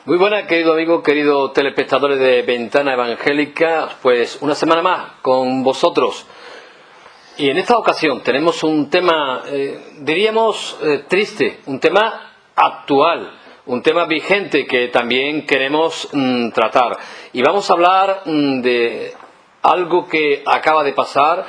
Muy buenas, querido amigo, queridos telespectadores de Ventana Evangélica, pues una semana más con vosotros. Y en esta ocasión tenemos un tema, diríamos, triste, un tema actual, un tema vigente que también queremos tratar. Y vamos a hablar de algo que acaba de pasar,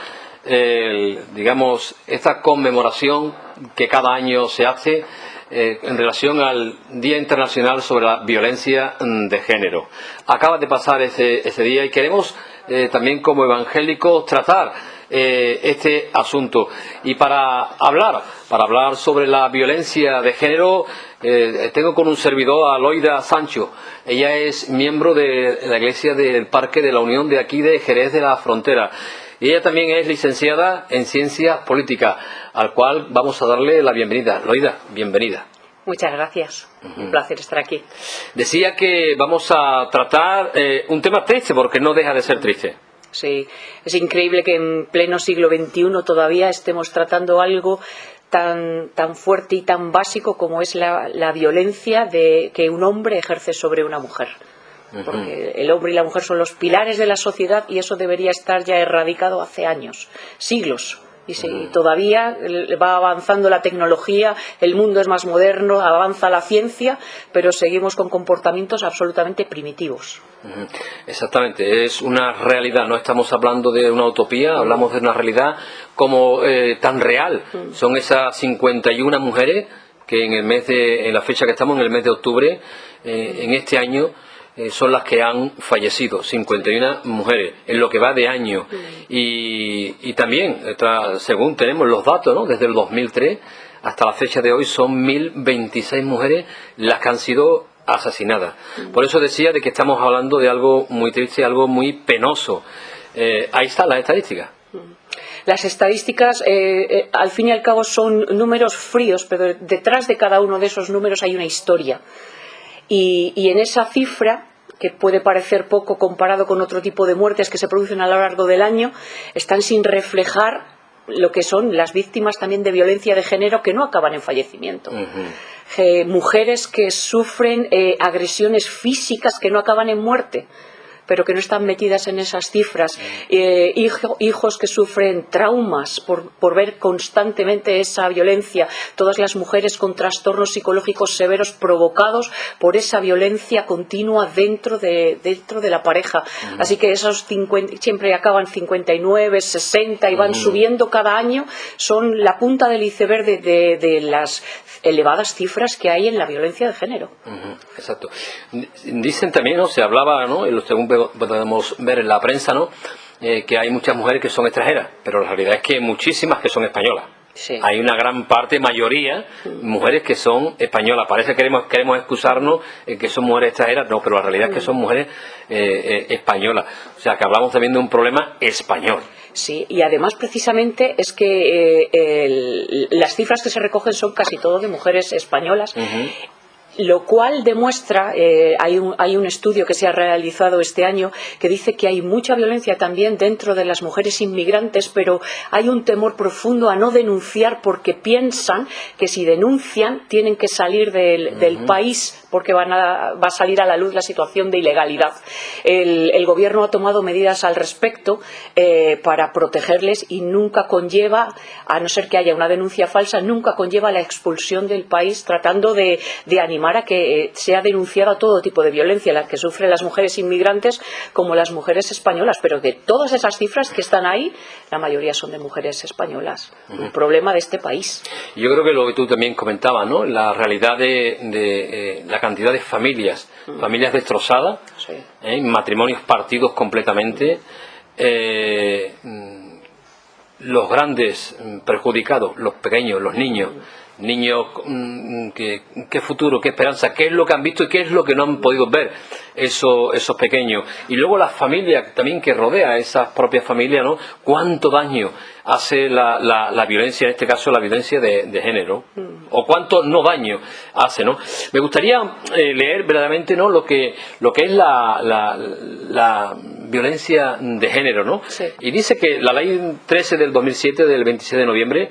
digamos, esta conmemoración que cada año se hace en relación al Día Internacional sobre la Violencia de Género. Acaba de pasar ese día y queremos también como evangélicos tratar este asunto. Y para hablar sobre la violencia de género, tengo con un servidor a Loida Sancho. Ella es miembro de la Iglesia del Parque de la Unión de aquí de Jerez de la Frontera. Y ella también es licenciada en Ciencias Políticas, al cual vamos a darle la bienvenida. Loida, bienvenida. Muchas gracias. Un placer estar aquí. Decía que vamos a tratar un tema triste, porque no deja de ser triste. Sí, es increíble que en pleno siglo XXI todavía estemos tratando algo tan fuerte y tan básico como es la violencia que un hombre ejerce sobre una mujer. Porque el hombre y la mujer son los pilares de la sociedad y eso debería estar ya erradicado hace años, siglos. Y si todavía va avanzando la tecnología, el mundo es más moderno, avanza la ciencia, pero seguimos con comportamientos absolutamente primitivos. Exactamente, es una realidad, no estamos hablando de una utopía, hablamos de una realidad como tan real. Son esas 51 mujeres que en la fecha que estamos, en el mes de octubre, en este año, son las que han fallecido, 51 mujeres, en lo que va de año. Y también, según tenemos los datos, ¿no?, desde el 2003 hasta la fecha de hoy, son 1026 mujeres las que han sido asesinadas. Por eso decía de que estamos hablando de algo muy triste, algo muy penoso. Ahí están las estadísticas. Las estadísticas, al fin y al cabo, son números fríos, pero detrás de cada uno de esos números hay una historia. Y en esa cifra, que puede parecer poco comparado con otro tipo de muertes que se producen a lo largo del año, están sin reflejar lo que son las víctimas también de violencia de género que no acaban en fallecimiento. Mujeres que sufren agresiones físicas que no acaban en muerte, pero que no están metidas en esas cifras, hijos que sufren traumas por ver constantemente esa violencia, todas las mujeres con trastornos psicológicos severos provocados por esa violencia continua dentro de la pareja. Así que esos 50, siempre acaban 59, 60 y van subiendo cada año, son la punta del iceberg de las elevadas cifras que hay en la violencia de género. Exacto. Dicen también, ¿no?, se hablaba, ¿no?, según podemos ver en la prensa, ¿no?, que hay muchas mujeres que son extranjeras, pero la realidad es que hay muchísimas que son españolas. Sí. Hay una gran parte, mayoría, mujeres que son españolas. Parece que queremos excusarnos en que son mujeres extranjeras, no, pero la realidad es que son mujeres españolas. O sea, que hablamos también de un problema español. Sí, y además precisamente es que las cifras que se recogen son casi todo de mujeres españolas. Lo cual demuestra, hay un estudio que se ha realizado este año que dice que hay mucha violencia también dentro de las mujeres inmigrantes, pero hay un temor profundo a no denunciar porque piensan que si denuncian tienen que salir del país porque va a salir a la luz la situación de ilegalidad. El gobierno ha tomado medidas al respecto para protegerles y nunca conlleva, a no ser que haya una denuncia falsa, nunca conlleva la expulsión del país, tratando de animar a que sea denunciada todo tipo de violencia, la que sufren las mujeres inmigrantes como las mujeres españolas, pero de todas esas cifras que están ahí, la mayoría son de mujeres españolas. Un problema de este país. Yo creo que lo que tú también comentabas, ¿no?, la realidad de la cantidad de familias destrozadas, sí, matrimonios partidos completamente, los grandes perjudicados, los pequeños, los niños, qué futuro, qué esperanza, qué es lo que han visto y qué es lo que no han podido ver esos pequeños. Y luego la familia también que rodea a esas propias familias, ¿no?, cuánto daño hace la violencia, en este caso la violencia de género, o cuánto no daño hace, ¿no? Me gustaría leer verdaderamente, ¿no?, lo que es la violencia de género, ¿no? Sí. Y dice que la ley 13 del 2007, del 26 de noviembre,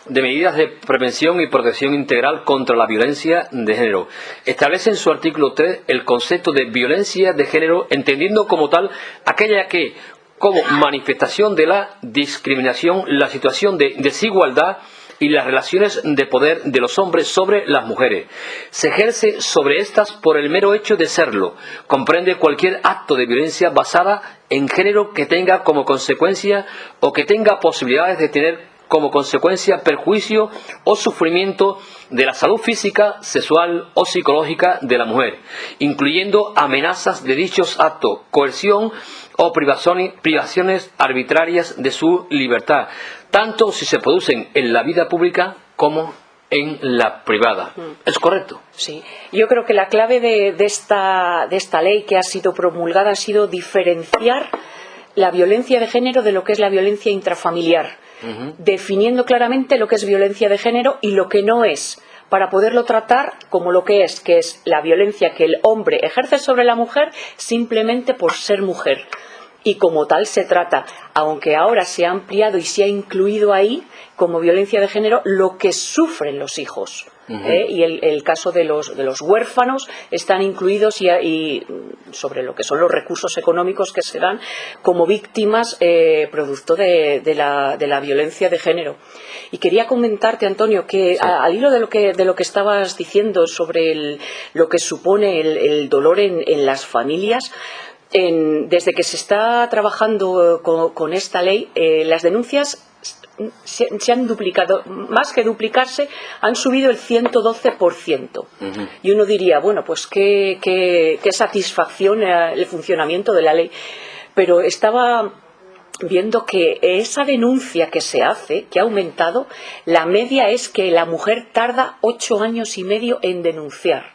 de medidas de prevención y protección integral contra la violencia de género. Establece en su artículo 3 el concepto de violencia de género, entendiendo como tal aquella que, como manifestación de la discriminación, la situación de desigualdad y las relaciones de poder de los hombres sobre las mujeres. Se ejerce sobre estas por el mero hecho de serlo. Comprende cualquier acto de violencia basada en género que tenga como consecuencia o que tenga posibilidades de tener como consecuencia perjuicio o sufrimiento de la salud física, sexual o psicológica de la mujer, incluyendo amenazas de dichos actos, coerción o privaciones arbitrarias de su libertad, tanto si se producen en la vida pública como en la privada. ¿Es correcto? Sí. Yo creo que la clave de esta ley que ha sido promulgada ha sido diferenciar la violencia de género de lo que es la violencia intrafamiliar, definiendo claramente lo que es violencia de género y lo que no es, para poderlo tratar como lo que es la violencia que el hombre ejerce sobre la mujer simplemente por ser mujer. Y como tal se trata, aunque ahora se ha ampliado y se ha incluido ahí como violencia de género lo que sufren los hijos. Y el caso de los huérfanos están incluidos y sobre lo que son los recursos económicos que se dan como víctimas producto de la violencia de género. Y quería comentarte, Antonio, que sí, al hilo de lo que estabas diciendo sobre lo que supone el dolor en las familias, desde que se está trabajando con esta ley, las denuncias se han duplicado, más que duplicarse, han subido el 112%. Y uno diría, bueno, pues qué satisfacción el funcionamiento de la ley. Pero estaba viendo que esa denuncia que se hace, que ha aumentado, la media es que la mujer tarda 8 años y medio en denunciar,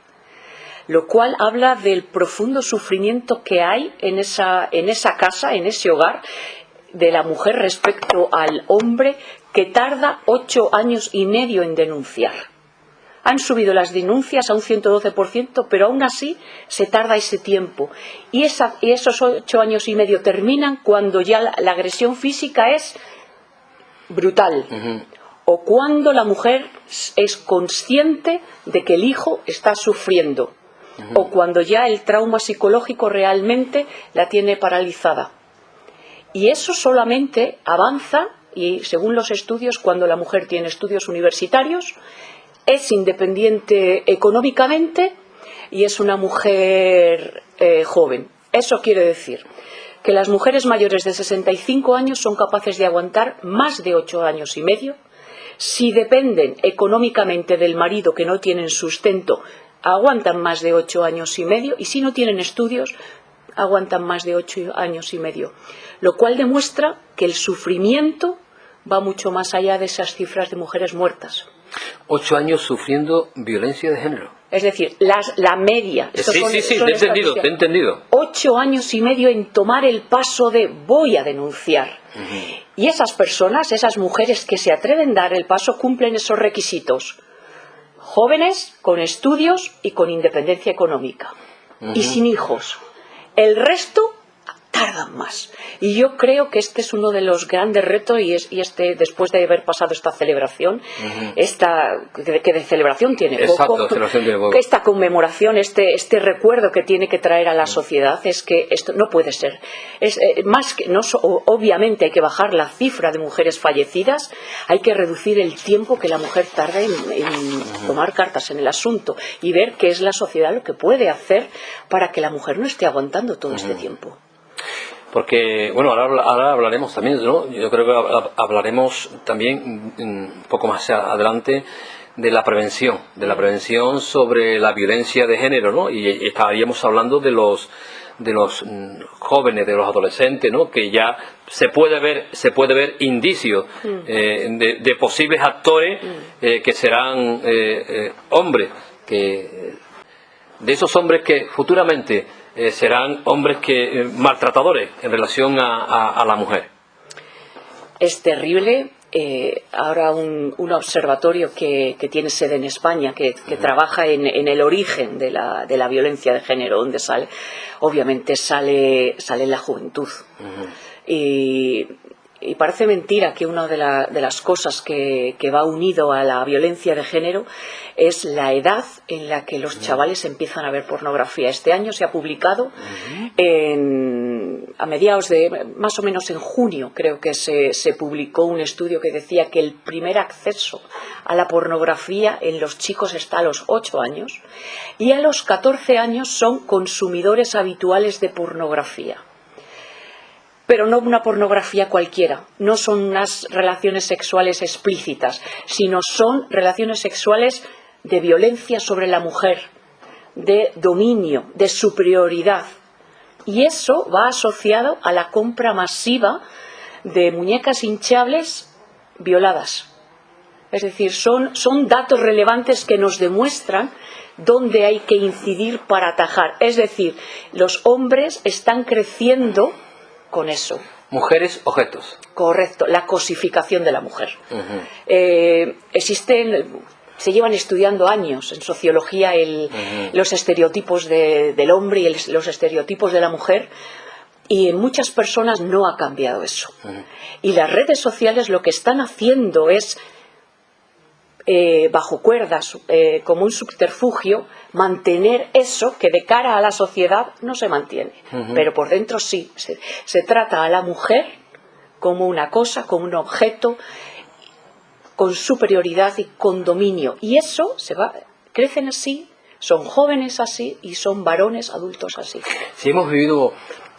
lo cual habla del profundo sufrimiento que hay en esa casa, en ese hogar, de la mujer respecto al hombre, que tarda 8 años y medio en denunciar. Han subido las denuncias a un 112%, pero aún así se tarda ese tiempo. Y esos 8 años y medio terminan cuando ya la agresión física es brutal. O cuando la mujer es consciente de que el hijo está sufriendo. O cuando ya el trauma psicológico realmente la tiene paralizada. Y eso solamente avanza, y según los estudios, cuando la mujer tiene estudios universitarios, es independiente económicamente y es una mujer joven. Eso quiere decir que las mujeres mayores de 65 años son capaces de aguantar más de 8 años y medio. Si dependen económicamente del marido, que no tienen sustento, aguantan más de 8 años y medio, y si no tienen estudios, aguantan más de 8 años y medio, lo cual demuestra que el sufrimiento va mucho más allá de esas cifras de mujeres muertas. 8 años sufriendo violencia de género. Es decir, la media. Sí, te he entendido. 8 años y medio en tomar el paso de voy a denunciar. Y esas personas, esas mujeres que se atreven a dar el paso, cumplen esos requisitos. Jóvenes, con estudios y con independencia económica. Y sin hijos. El resto tardan más. Y yo creo que este es uno de los grandes retos, después de haber pasado esta celebración, que de celebración tiene poco, esta conmemoración, este recuerdo que tiene que traer a la sociedad, es que esto no puede ser. Obviamente hay que bajar la cifra de mujeres fallecidas, hay que reducir el tiempo que la mujer tarda en tomar cartas en el asunto y ver qué es la sociedad lo que puede hacer para que la mujer no esté aguantando todo este tiempo. Porque, bueno, ahora hablaremos también, ¿no? Yo creo que hablaremos también un poco más adelante de la prevención sobre la violencia de género, ¿no? Y estaríamos hablando de los jóvenes, de los adolescentes, ¿no? Que ya se puede ver indicios de posibles actores que serán hombres, de esos hombres que futuramente serán hombres maltratadores en relación a la mujer. Es terrible. Ahora un observatorio que tiene sede en España, que trabaja en el origen de la violencia de género, donde obviamente sale la juventud. Y y parece mentira que una de las cosas que va unido a la violencia de género es la edad en la que los chavales empiezan a ver pornografía. Este año se ha publicado a mediados de, más o menos en junio, creo que se publicó un estudio que decía que el primer acceso a la pornografía en los chicos está a los 8 años y a los 14 años son consumidores habituales de pornografía. Pero no una pornografía cualquiera, no son unas relaciones sexuales explícitas, sino son relaciones sexuales de violencia sobre la mujer, de dominio, de superioridad. Y eso va asociado a la compra masiva de muñecas hinchables violadas. Es decir, son datos relevantes que nos demuestran dónde hay que incidir para atajar. Es decir, los hombres están creciendo con eso. Mujeres, objetos. Correcto, la cosificación de la mujer. Se llevan estudiando años en sociología los estereotipos del hombre y los estereotipos de la mujer, y en muchas personas no ha cambiado eso. Y las redes sociales lo que están haciendo es, bajo cuerdas, como un subterfugio, mantener eso que de cara a la sociedad no se mantiene, pero por dentro sí. Se trata a la mujer como una cosa, como un objeto, con superioridad y con dominio. Y eso crecen así, son jóvenes así y son varones adultos así. Si hemos vivido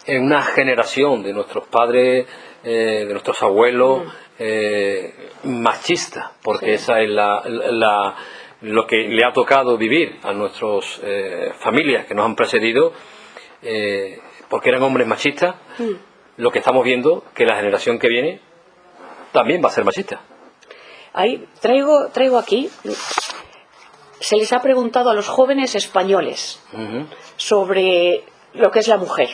en una generación de nuestros padres, de nuestros abuelos, machista, porque esa es lo que le ha tocado vivir a nuestras familias que nos han precedido, porque eran hombres machistas. Lo que estamos viendo, que la generación que viene también va a ser machista. Ahí traigo aquí, se les ha preguntado a los jóvenes españoles sobre lo que es la mujer,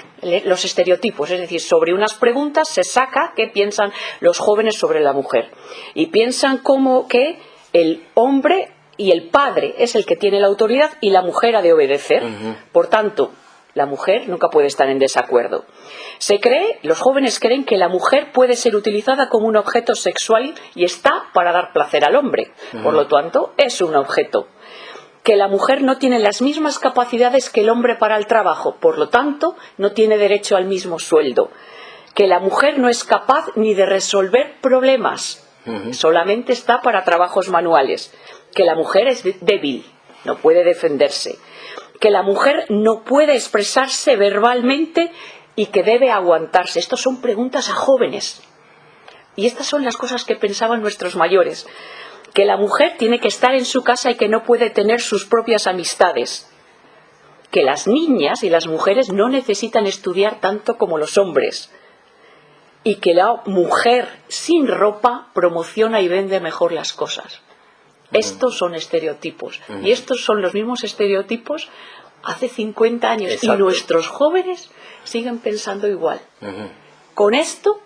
los estereotipos, es decir, sobre unas preguntas se saca qué piensan los jóvenes sobre la mujer. Y piensan como que el hombre y el padre es el que tiene la autoridad y la mujer ha de obedecer. Por tanto, la mujer nunca puede estar en desacuerdo. Los jóvenes creen que la mujer puede ser utilizada como un objeto sexual y está para dar placer al hombre. Por lo tanto, es un objeto. Que la mujer no tiene las mismas capacidades que el hombre para el trabajo, por lo tanto, no tiene derecho al mismo sueldo. Que la mujer no es capaz ni de resolver problemas, solamente está para trabajos manuales. Que la mujer es débil, no puede defenderse. Que la mujer no puede expresarse verbalmente y que debe aguantarse. Estas son preguntas a jóvenes. Y estas son las cosas que pensaban nuestros mayores. Que la mujer tiene que estar en su casa y que no puede tener sus propias amistades. Que las niñas y las mujeres no necesitan estudiar tanto como los hombres. Y que la mujer sin ropa promociona y vende mejor las cosas. Estos son estereotipos. Y estos son los mismos estereotipos hace 50 años. Exacto. Y nuestros jóvenes siguen pensando igual. Con esto,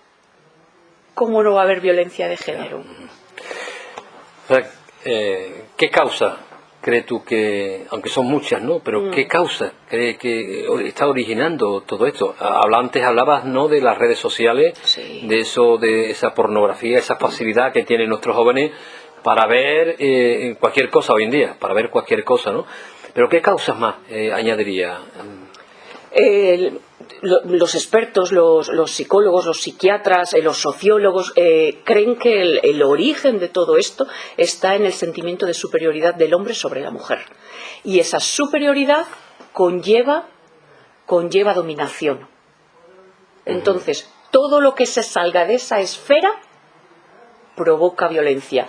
¿cómo no va a haber violencia de género? ¿Qué causa cree tú que, aunque son muchas, ¿no? Pero qué causa cree que está originando todo esto? Antes hablabas, ¿no?, de las redes sociales, de esa pornografía, esa facilidad que tienen nuestros jóvenes para ver cualquier cosa hoy en día, para ver cualquier cosa, ¿no? Pero ¿qué causas más añadiría? Los expertos, los psicólogos, los psiquiatras, los sociólogos creen que el origen de todo esto está en el sentimiento de superioridad del hombre sobre la mujer. Y esa superioridad conlleva dominación. Entonces, todo lo que se salga de esa esfera provoca violencia.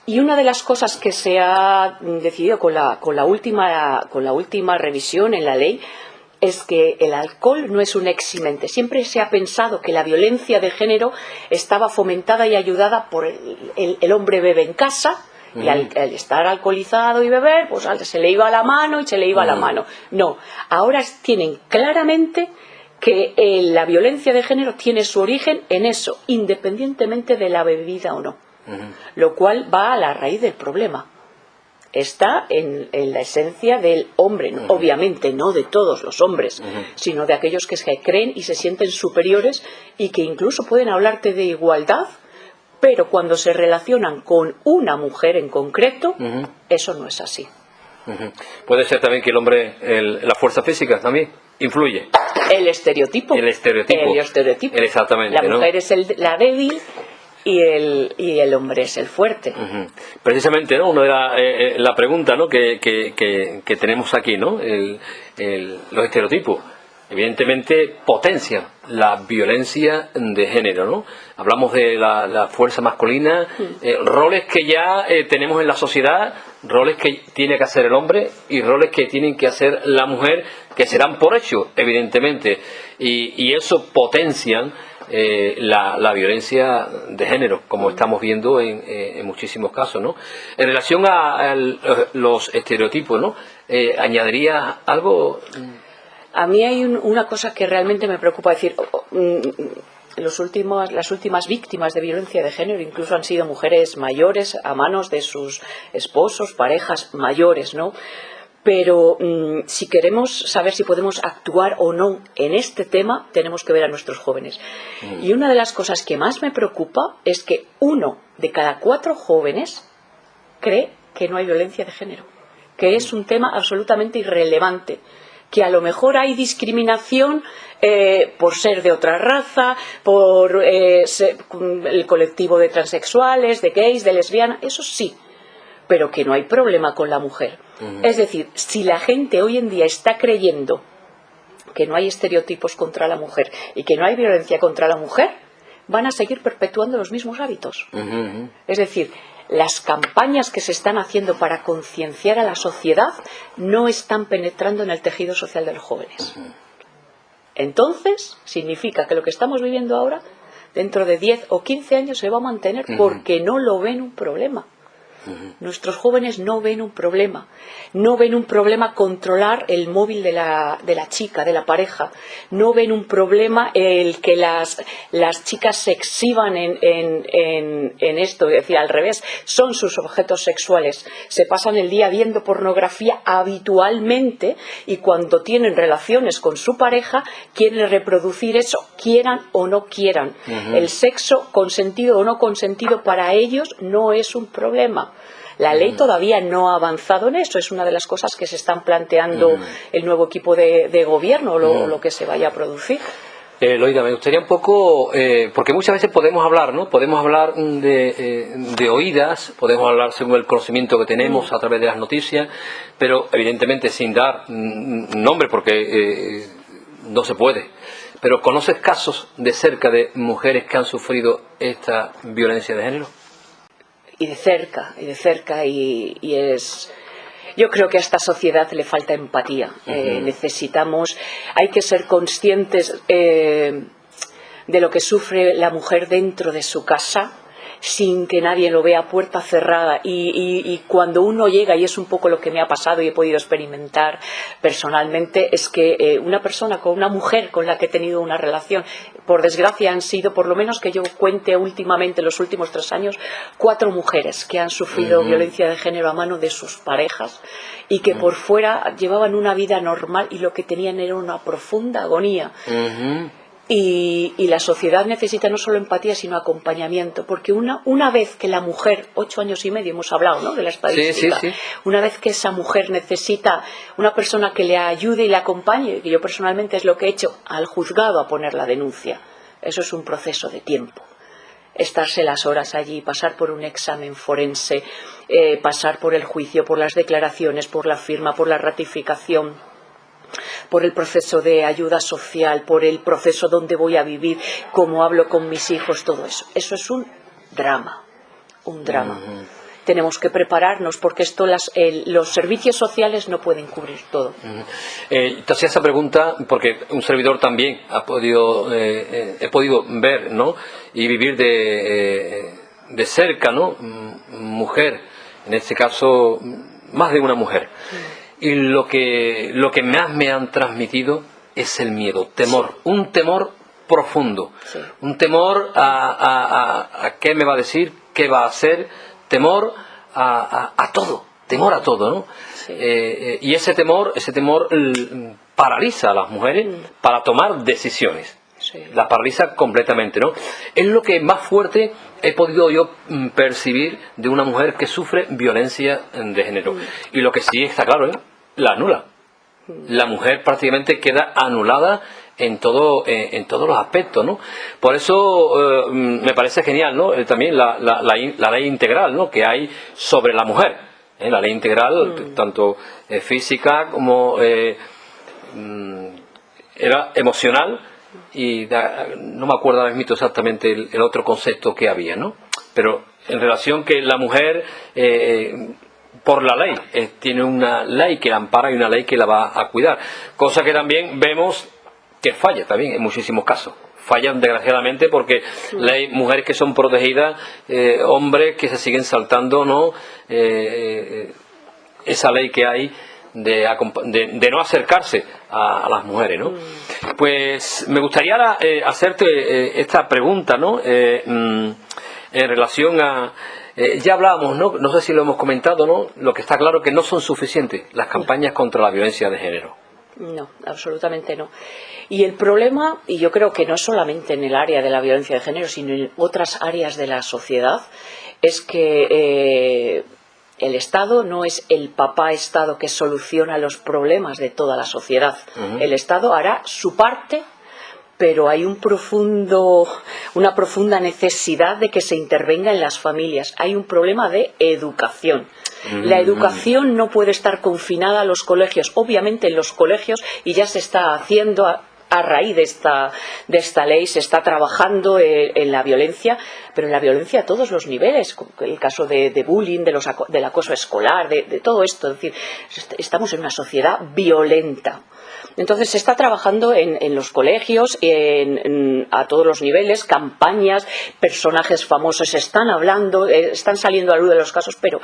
Y una de las cosas que se ha decidido con la última revisión en la ley es que el alcohol no es un eximente. Siempre se ha pensado que la violencia de género estaba fomentada y ayudada por el hombre bebe en casa, y al estar alcoholizado y beber, pues se le iba la mano y se le iba la mano. No, ahora tienen claramente que la violencia de género tiene su origen en eso, independientemente de la bebida o no. Lo cual va a la raíz del problema. está en la esencia del hombre, ¿no? Obviamente no de todos los hombres, sino de aquellos que se creen y se sienten superiores y que incluso pueden hablarte de igualdad, pero cuando se relacionan con una mujer en concreto, eso no es así. Puede ser también que el hombre, la fuerza física también influye. El estereotipo. Exactamente. La mujer es la débil y el hombre es el fuerte. Precisamente, ¿no? Una de la pregunta, ¿no? que tenemos aquí, ¿no? Los estereotipos evidentemente potencian la violencia de género, ¿no? Hablamos de la fuerza masculina, roles que ya tenemos en la sociedad, roles que tiene que hacer el hombre y roles que tienen que hacer la mujer, que serán por hecho, evidentemente, y eso potencian la violencia de género, como estamos viendo en muchísimos casos, ¿no? En relación a los estereotipos, ¿no? ¿Añadiría algo? A mí hay una cosa que realmente me preocupa, decir, las últimas víctimas de violencia de género incluso han sido mujeres mayores a manos de sus esposos, parejas mayores, ¿no? Pero si queremos saber si podemos actuar o no en este tema, tenemos que ver a nuestros jóvenes. Y una de las cosas que más me preocupa es que 1 de cada 4 jóvenes cree que no hay violencia de género, que es un tema absolutamente irrelevante, que a lo mejor hay discriminación por ser de otra raza, por el colectivo de transexuales, de gays, de lesbianas, eso sí, pero que no hay problema con la mujer. Es decir, si la gente hoy en día está creyendo que no hay estereotipos contra la mujer y que no hay violencia contra la mujer, van a seguir perpetuando los mismos hábitos. Es decir, las campañas que se están haciendo para concienciar a la sociedad no están penetrando en el tejido social de los jóvenes. Entonces, significa que lo que estamos viviendo ahora, dentro de 10 o 15 años se va a mantener porque no lo ven un problema. Nuestros jóvenes no ven un problema. No ven un problema controlar el móvil de la chica, de la pareja. No ven un problema el que las chicas se exhiban en esto. Es decir, al revés, son sus objetos sexuales. Se pasan el día viendo pornografía habitualmente y cuando tienen relaciones con su pareja quieren reproducir eso, quieran o no quieran. El sexo, consentido o no consentido, para ellos no es un problema. La ley todavía no ha avanzado en eso, es una de las cosas que se están planteando el nuevo equipo de gobierno o lo que se vaya a producir. Loida, me gustaría un poco, porque muchas veces podemos hablar, ¿no? Podemos hablar de oídas, podemos hablar según el conocimiento que tenemos a través de las noticias, pero evidentemente sin dar nombre porque no se puede. Pero ¿conoces casos de cerca de mujeres que han sufrido esta violencia de género? Y de cerca, y es... Yo creo que a esta sociedad le falta empatía. Hay que ser conscientes de lo que sufre la mujer dentro de su casa, sin que nadie lo vea, puerta cerrada, y cuando uno llega, y es un poco lo que me ha pasado y he podido experimentar personalmente, es que una mujer con la que he tenido una relación, por desgracia han sido, por lo menos que yo cuente últimamente, los últimos 3 años, 4 mujeres que han sufrido violencia de género a mano de sus parejas y que por fuera llevaban una vida normal y lo que tenían era una profunda agonía. Y la sociedad necesita no solo empatía sino acompañamiento, porque una vez que la mujer, 8 años y medio hemos hablado, ¿no?, de la estadística, sí. Una vez que esa mujer necesita una persona que le ayude y le acompañe, que yo personalmente es lo que he hecho, al juzgado a poner la denuncia, eso es un proceso de tiempo. Estarse las horas allí, pasar por un examen forense, pasar por el juicio, por las declaraciones, por la firma, por la ratificación, por el proceso de ayuda social, por el proceso donde voy a vivir, cómo hablo con mis hijos, todo eso. Eso es un drama. Tenemos que prepararnos porque esto los servicios sociales no pueden cubrir todo. Te hacía esa pregunta porque un servidor también he podido ver, ¿no?, y vivir de cerca, ¿no?, mujer, en este caso más de una mujer. Y lo que más me han transmitido es el miedo, temor, un temor profundo, un temor a qué me va a decir, qué va a hacer, temor a todo, temor a todo, ¿no? Sí. Y ese temor paraliza a las mujeres para tomar decisiones. Sí. La paraliza completamente, ¿no? Es lo que más fuerte he podido yo percibir de una mujer que sufre violencia de género. Y lo que sí está claro, la anula. La mujer prácticamente queda anulada en todos los aspectos, ¿no? Por eso me parece genial, ¿no? También la ley integral, ¿no?, que hay sobre la mujer, la ley integral, tanto física como era emocional, y no me acuerdo ahora mismo exactamente el otro concepto que había, ¿no? Pero en relación que la mujer por la ley tiene una ley que la ampara y una ley que la va a cuidar, cosa que también vemos que falla también en muchísimos casos. Fallan desgraciadamente porque hay mujeres que son protegidas, hombres que se siguen saltando, ¿no? Esa ley que hay de no acercarse a las mujeres, ¿no? Pues me gustaría hacerte esta pregunta, ¿no? En relación a ya hablábamos, ¿no? No sé si lo hemos comentado, ¿no? Lo que está claro es que no son suficientes las campañas contra la violencia de género. No, absolutamente no. Y el problema, y yo creo que no solamente en el área de la violencia de género, sino en otras áreas de la sociedad, es que el Estado no es el papá Estado que soluciona los problemas de toda la sociedad. El Estado hará su parte, pero hay una profunda necesidad de que se intervenga en las familias. Hay un problema de educación. La educación no puede estar confinada a los colegios. Obviamente en los colegios, y ya se está haciendo a raíz de esta ley, se está trabajando en la violencia, pero en la violencia a todos los niveles, el caso de bullying, del acoso escolar, de todo esto. Es decir, estamos en una sociedad violenta. Entonces se está trabajando en los colegios, a todos los niveles, campañas, personajes famosos están hablando, están saliendo a luz de los casos, pero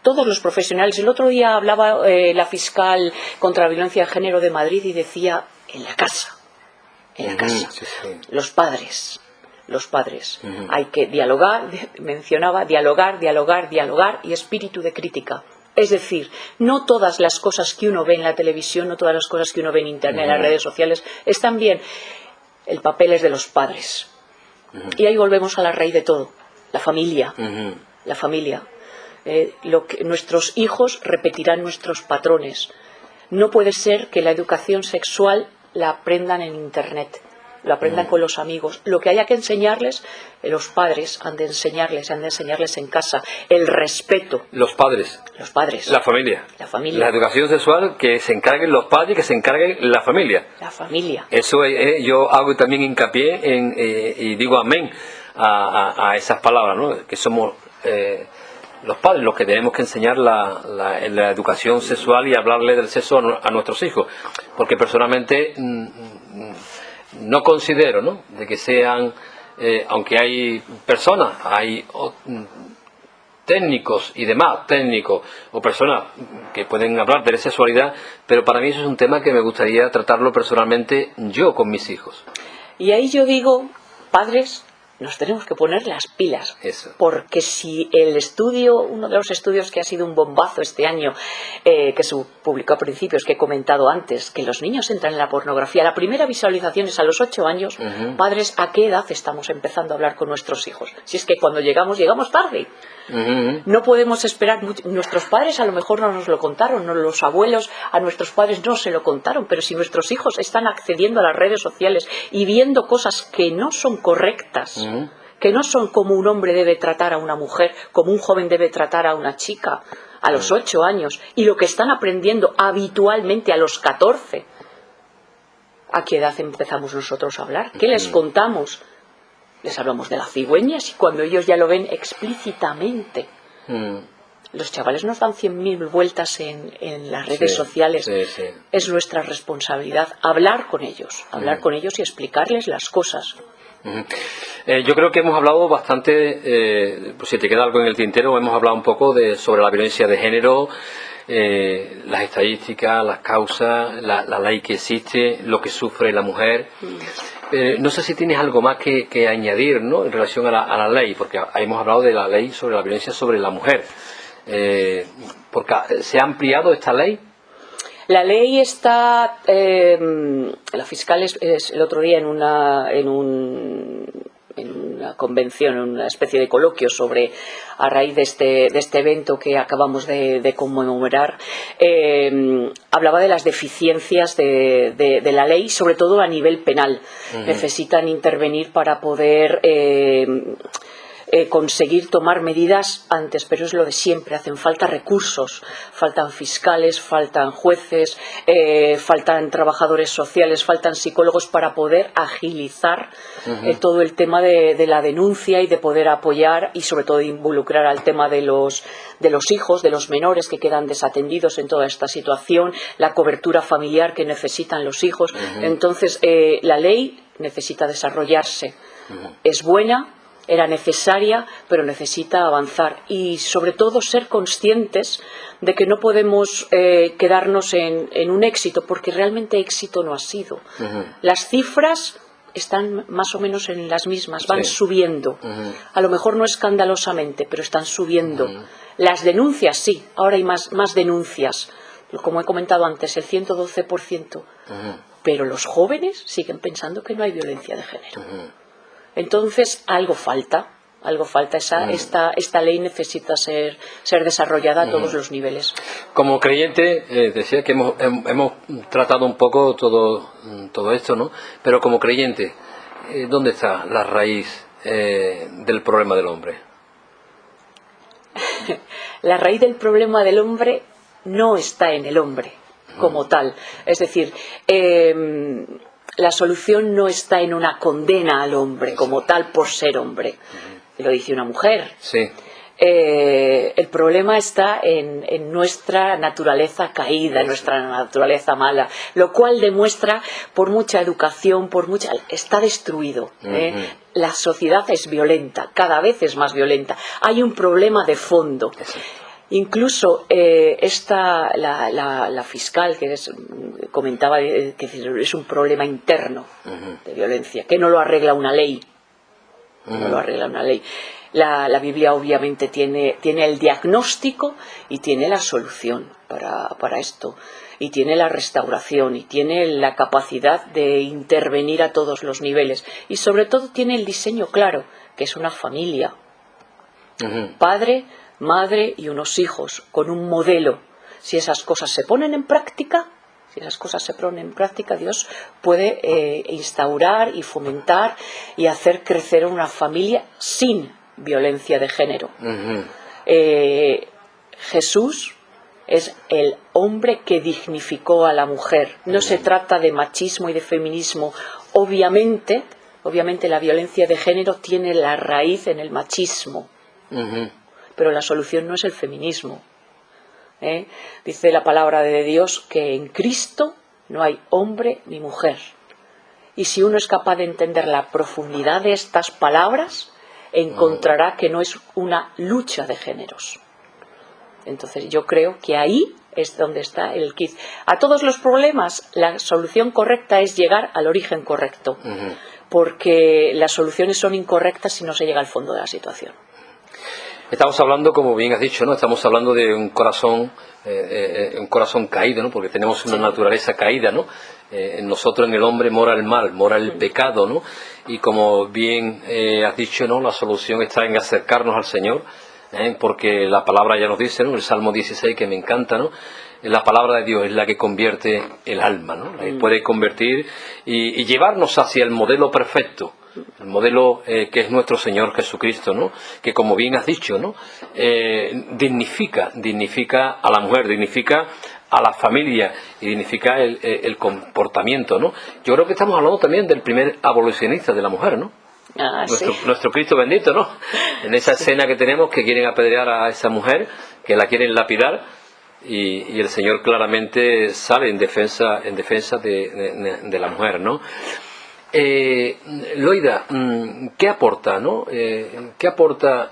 todos los profesionales. El otro día hablaba la fiscal contra la violencia de género de Madrid y decía, en la casa, Sí. los padres. Hay que dialogar, mencionaba, dialogar y espíritu de crítica. Es decir, no todas las cosas que uno ve en la televisión, no todas las cosas que uno ve en Internet, en las redes sociales, están bien. El papel es de los padres. Y ahí volvemos a la raíz de todo, la familia. La familia. Nuestros hijos repetirán nuestros patrones. No puede ser que la educación sexual la aprendan en Internet, lo aprendan con los amigos. Lo que haya que enseñarles, los padres han de enseñarles en casa. El respeto. Los padres. La familia. La educación sexual, que se encarguen los padres, que se encarguen la familia. La familia. Eso yo hago también hincapié y digo amén a esas palabras, ¿no? Que somos los padres los que tenemos que enseñar la educación sexual y hablarle del sexo a nuestros hijos. Porque personalmente no considero, ¿no?, de que sean, aunque hay personas, hay técnicos y demás técnicos o personas que pueden hablar de la sexualidad, pero para mí eso es un tema que me gustaría tratarlo personalmente yo con mis hijos. Y ahí yo digo, padres, nos tenemos que poner las pilas. Eso. Porque si uno de los estudios que ha sido un bombazo este año, que se publicó a principios, que he comentado antes, que los niños entran en la pornografía, la primera visualización es a los 8 años, padres, ¿a qué edad estamos empezando a hablar con nuestros hijos? Si es que cuando llegamos tarde. No podemos esperar nuestros padres a lo mejor no nos lo contaron, no, los abuelos a nuestros padres no se lo contaron, pero si nuestros hijos están accediendo a las redes sociales y viendo cosas que no son correctas, que no son como un hombre debe tratar a una mujer, como un joven debe tratar a una chica a los 8 años, y lo que están aprendiendo habitualmente a los 14, ¿a qué edad empezamos nosotros a hablar? ¿Qué les contamos? Les hablamos de la cigüeña, y cuando ellos ya lo ven explícitamente. Los chavales nos dan 100.000 vueltas en las redes sociales. Sí. Es nuestra responsabilidad hablar con ellos y explicarles las cosas. Yo creo que hemos hablado bastante, si te queda algo en el tintero, hemos hablado un poco sobre la violencia de género, las estadísticas, las causas, la ley que existe, lo que sufre la mujer. No sé si tienes algo más que añadir, ¿no?, en relación a la ley, porque hemos hablado de la ley sobre la violencia sobre la mujer. Porque se ha ampliado esta ley. La ley está, la fiscal el otro día en una convención, en una especie de coloquio a raíz de este evento que acabamos de conmemorar, hablaba de las deficiencias de la ley, sobre todo a nivel penal. Necesitan intervenir para poder conseguir tomar medidas antes, pero es lo de siempre, hacen falta recursos, faltan fiscales, faltan jueces, faltan trabajadores sociales, faltan psicólogos para poder agilizar todo el tema de la denuncia y de poder apoyar y sobre todo involucrar al tema de los hijos, de los menores que quedan desatendidos en toda esta situación, la cobertura familiar que necesitan los hijos. Entonces, la ley necesita desarrollarse. Es buena, era necesaria, pero necesita avanzar y sobre todo ser conscientes de que no podemos quedarnos en un éxito, porque realmente éxito no ha sido. Las cifras están más o menos en las mismas, van subiendo. A lo mejor no escandalosamente, pero están subiendo. Las denuncias sí, ahora hay más denuncias, como he comentado antes, el 112%. Pero los jóvenes siguen pensando que no hay violencia de género. Entonces, algo falta. Esta ley necesita ser desarrollada a todos los niveles. Como creyente, decía que hemos tratado un poco todo esto, ¿no? Pero como creyente, ¿dónde está la raíz del problema del hombre? La raíz del problema del hombre no está en el hombre como tal. Es decir, la solución no está en una condena al hombre como tal por ser hombre. Lo dice una mujer. Sí. El problema está en nuestra naturaleza caída, en nuestra naturaleza mala, lo cual demuestra, por mucha educación, está destruido. La sociedad es violenta, cada vez es más violenta. Hay un problema de fondo. Incluso la fiscal que comentaba que es un problema interno de violencia, que no lo arregla una ley. No lo arregla una ley. La Biblia obviamente tiene el diagnóstico y tiene la solución para esto. Y tiene la restauración y tiene la capacidad de intervenir a todos los niveles. Y sobre todo tiene el diseño claro, que es una familia. Padre, madre y unos hijos, con un modelo. Si esas cosas se ponen en práctica, Dios puede instaurar y fomentar y hacer crecer una familia sin violencia de género. Jesús es el hombre que dignificó a la mujer. No se trata de machismo y de feminismo. Obviamente la violencia de género tiene la raíz en el machismo. Pero la solución no es el feminismo. Dice la palabra de Dios que en Cristo no hay hombre ni mujer. Y si uno es capaz de entender la profundidad de estas palabras, encontrará que no es una lucha de géneros. Entonces yo creo que ahí es donde está el kit. A todos los problemas, la solución correcta es llegar al origen correcto. Porque las soluciones son incorrectas si no se llega al fondo de la situación. Estamos hablando, como bien has dicho, ¿no? Estamos hablando de un corazón caído, ¿no? Porque tenemos una naturaleza caída, ¿no? En nosotros, en el hombre, mora el mal, mora el pecado, ¿no? Y como bien has dicho, ¿no? La solución está en acercarnos al Señor, porque la palabra ya nos dice, ¿no? El Salmo 16, que me encanta, ¿no? La palabra de Dios es la que convierte el alma, ¿no? La que puede convertir y llevarnos hacia el modelo perfecto. El modelo que es nuestro Señor Jesucristo, ¿no? Que, como bien has dicho, ¿no? Dignifica a la mujer, dignifica a la familia y dignifica el comportamiento, ¿no? Yo creo que estamos hablando también del primer abolicionista de la mujer, ¿no? Nuestro Cristo bendito, ¿no? En esa escena que tenemos, que quieren apedrear a esa mujer, que la quieren lapidar, y el Señor claramente sale en defensa de la mujer, ¿no? Loida, ¿qué aporta, ¿no? ¿Qué aporta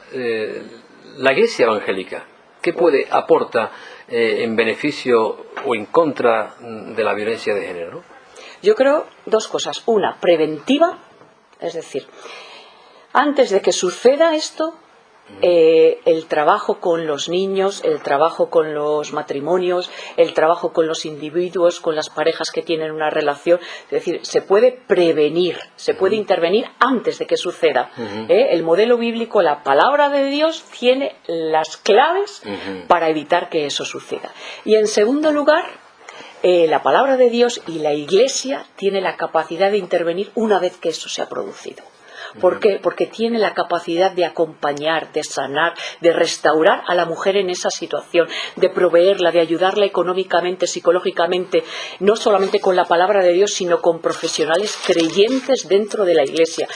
la Iglesia evangélica? ¿Qué aporta en beneficio o en contra de la violencia de género, ¿no? Yo creo dos cosas. Una, preventiva, es decir, antes de que suceda esto, el trabajo con los niños, el trabajo con los matrimonios, el trabajo con los individuos, con las parejas que tienen una relación. Es decir, se puede prevenir, se puede intervenir antes de que suceda. El modelo bíblico, la palabra de Dios, tiene las claves para evitar que eso suceda. Y en segundo lugar, la palabra de Dios y la Iglesia tiene la capacidad de intervenir una vez que eso se ha producido. ¿Por qué? Porque tiene la capacidad de acompañar, de sanar, de restaurar a la mujer en esa situación, de proveerla, de ayudarla económicamente, psicológicamente, no solamente con la palabra de Dios, sino con profesionales creyentes dentro de la Iglesia.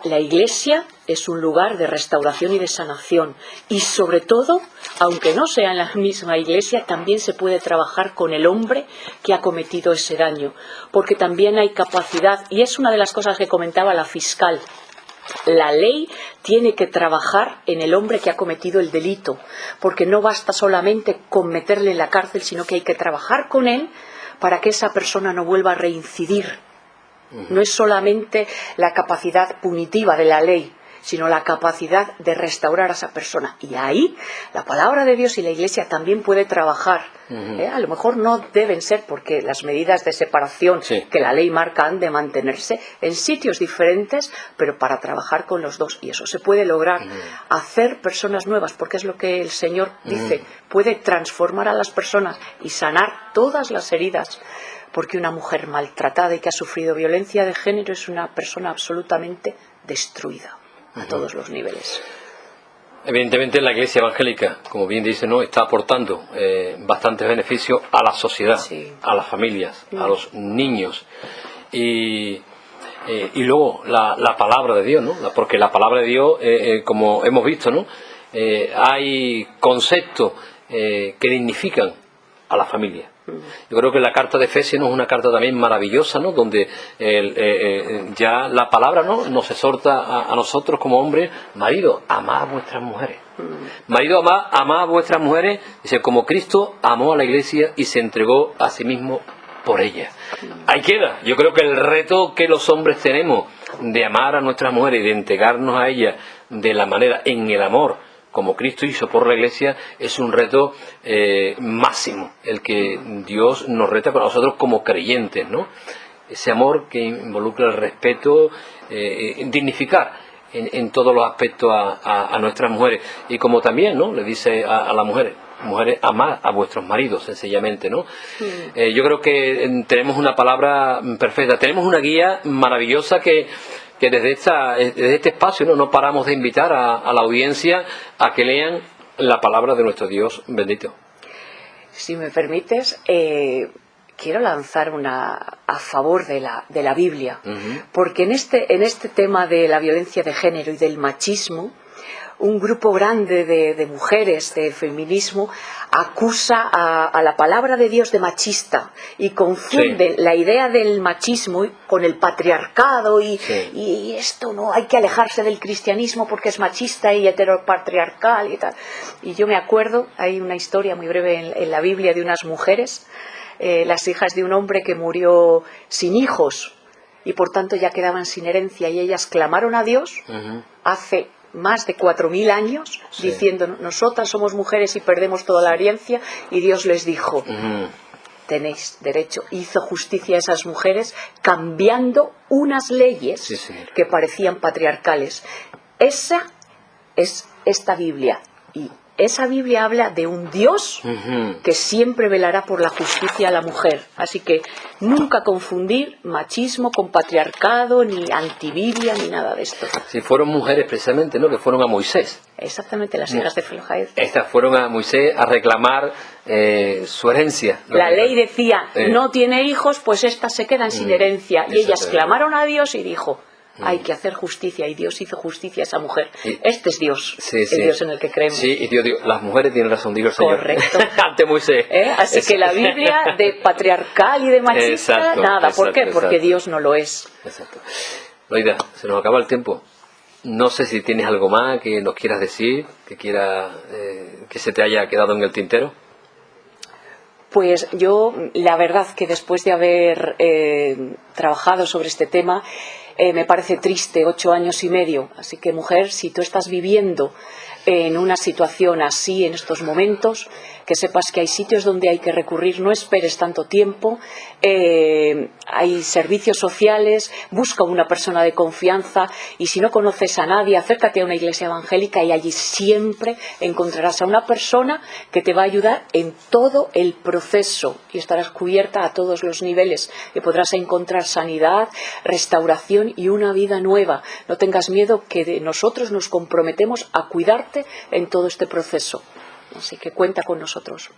La Iglesia es un lugar de restauración y de sanación, y sobre todo, aunque no sea en la misma Iglesia, también se puede trabajar con el hombre que ha cometido ese daño, porque también hay capacidad, y es una de las cosas que comentaba la fiscal. La ley tiene que trabajar en el hombre que ha cometido el delito, porque no basta solamente con meterle en la cárcel, sino que hay que trabajar con él para que esa persona no vuelva a reincidir. No es solamente la capacidad punitiva de la ley, sino la capacidad de restaurar a esa persona. Y ahí la palabra de Dios y la Iglesia también puede trabajar. A lo mejor no deben ser, porque las medidas de separación que la ley marca han de mantenerse en sitios diferentes, pero para trabajar con los dos. Y eso se puede lograr, hacer personas nuevas, porque es lo que el Señor dice, puede transformar a las personas y sanar todas las heridas. Porque una mujer maltratada y que ha sufrido violencia de género es una persona absolutamente destruida a todos los niveles. Evidentemente la Iglesia evangélica, como bien dice, ¿no?, está aportando bastantes beneficios a la sociedad, a las familias, a los niños. Y luego la palabra de Dios, ¿no? Porque la palabra de Dios, como hemos visto, ¿no?, hay conceptos que dignifican a la familia. Yo creo que la carta de Efesios es una carta también maravillosa, ¿no?, donde ya la palabra, ¿no?, nos exhorta a nosotros como hombres: marido, amad a vuestras mujeres. Marido, amad a vuestras mujeres, dice, como Cristo amó a la Iglesia y se entregó a sí mismo por ella. Ahí queda. Yo creo que el reto que los hombres tenemos de amar a nuestras mujeres y de entregarnos a ellas de la manera, en el amor, como Cristo hizo por la Iglesia, es un reto máximo, el que Dios nos reta con nosotros como creyentes, ¿no? Ese amor que involucra el respeto, dignificar en todos los aspectos a nuestras mujeres. Y como también, ¿no?, le dice a las mujeres: amad a vuestros maridos, sencillamente, ¿no? Yo creo que tenemos una palabra perfecta, tenemos una guía maravillosa que desde este espacio no paramos de invitar a la audiencia a que lean la palabra de nuestro Dios bendito. Si me permites, quiero lanzar una a favor de la Biblia, porque en este tema de la violencia de género y del machismo, un grupo grande de mujeres, de feminismo, acusa a la palabra de Dios de machista y confunde la idea del machismo con el patriarcado y esto no, hay que alejarse del cristianismo porque es machista y heteropatriarcal y tal. Y yo me acuerdo, hay una historia muy breve en la Biblia de unas mujeres, las hijas de un hombre que murió sin hijos y por tanto ya quedaban sin herencia, y ellas clamaron a Dios hace más de 4.000 años, diciendo: nosotras somos mujeres y perdemos toda la herencia, y Dios les dijo: tenéis derecho. Hizo justicia a esas mujeres cambiando unas leyes que parecían patriarcales. Esa es esta Biblia, y esa Biblia habla de un Dios que siempre velará por la justicia a la mujer. Así que nunca confundir machismo con patriarcado, ni antibiblia, ni nada de esto. Si fueron mujeres precisamente, ¿no?, que fueron a Moisés. Exactamente, las hijas de Filojaed. Estas fueron a Moisés a reclamar su herencia. La ley decía: no tiene hijos, pues estas se quedan sin herencia. Y ellas clamaron a Dios y dijo: hay que hacer justicia, y Dios hizo justicia a esa mujer. Este es Dios, el Dios en el que creemos. Sí, y Dios, las mujeres tienen razón, digo el Señor. Correcto. Ante Moisés. Así que la Biblia de patriarcal y de machista, nada. ¿Por qué? Porque Dios no lo es. Exacto. Loida, se nos acaba el tiempo. No sé si tienes algo más que nos quieras decir, que se te haya quedado en el tintero. Pues yo, la verdad que después de haber trabajado sobre este tema. Me parece triste, 8 años y medio. Así que, mujer, si tú estás viviendo en una situación así en estos momentos, que sepas que hay sitios donde hay que recurrir, no esperes tanto tiempo, hay servicios sociales, busca una persona de confianza, y si no conoces a nadie, acércate a una iglesia evangélica y allí siempre encontrarás a una persona que te va a ayudar en todo el proceso y estarás cubierta a todos los niveles y podrás encontrar sanidad, restauración y una vida nueva. No tengas miedo, que nosotros nos comprometemos a cuidarte en todo este proceso. Así que cuenta con nosotros.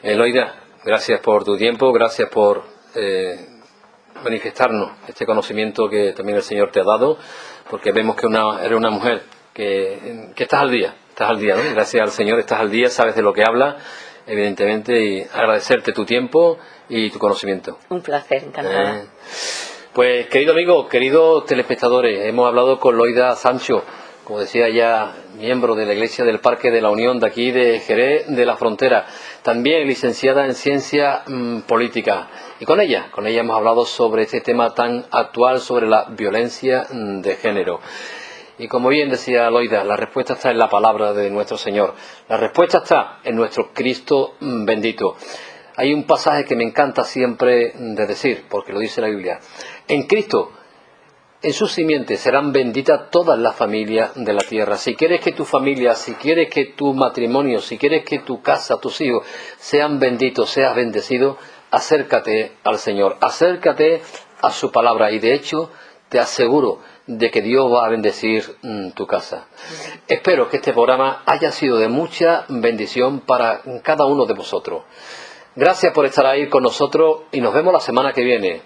Loida, gracias por tu tiempo, gracias por manifestarnos este conocimiento que también el Señor te ha dado, porque vemos que eres una mujer que estás al día, ¿no? Gracias al Señor estás al día, sabes de lo que hablas, evidentemente, y agradecerte tu tiempo y tu conocimiento. Un placer, encantada. Pues, querido amigo, queridos telespectadores, hemos hablado con Loida Sancho, como decía ya, miembro de la Iglesia del Parque de la Unión de aquí de Jerez de la Frontera, también licenciada en Ciencia Política. Y con ella hemos hablado sobre este tema tan actual, sobre la violencia de género. Y como bien decía Loida, la respuesta está en la palabra de nuestro Señor. La respuesta está en nuestro Cristo bendito. Hay un pasaje que me encanta siempre de decir, porque lo dice la Biblia. En Cristo, en su simiente serán benditas todas las familias de la tierra. Si quieres que tu familia, si quieres que tu matrimonio, si quieres que tu casa, tus hijos sean benditos, seas bendecido, acércate al Señor, acércate a su palabra, y de hecho te aseguro de que Dios va a bendecir tu casa. Espero que este programa haya sido de mucha bendición para cada uno de vosotros. Gracias por estar ahí con nosotros y nos vemos la semana que viene.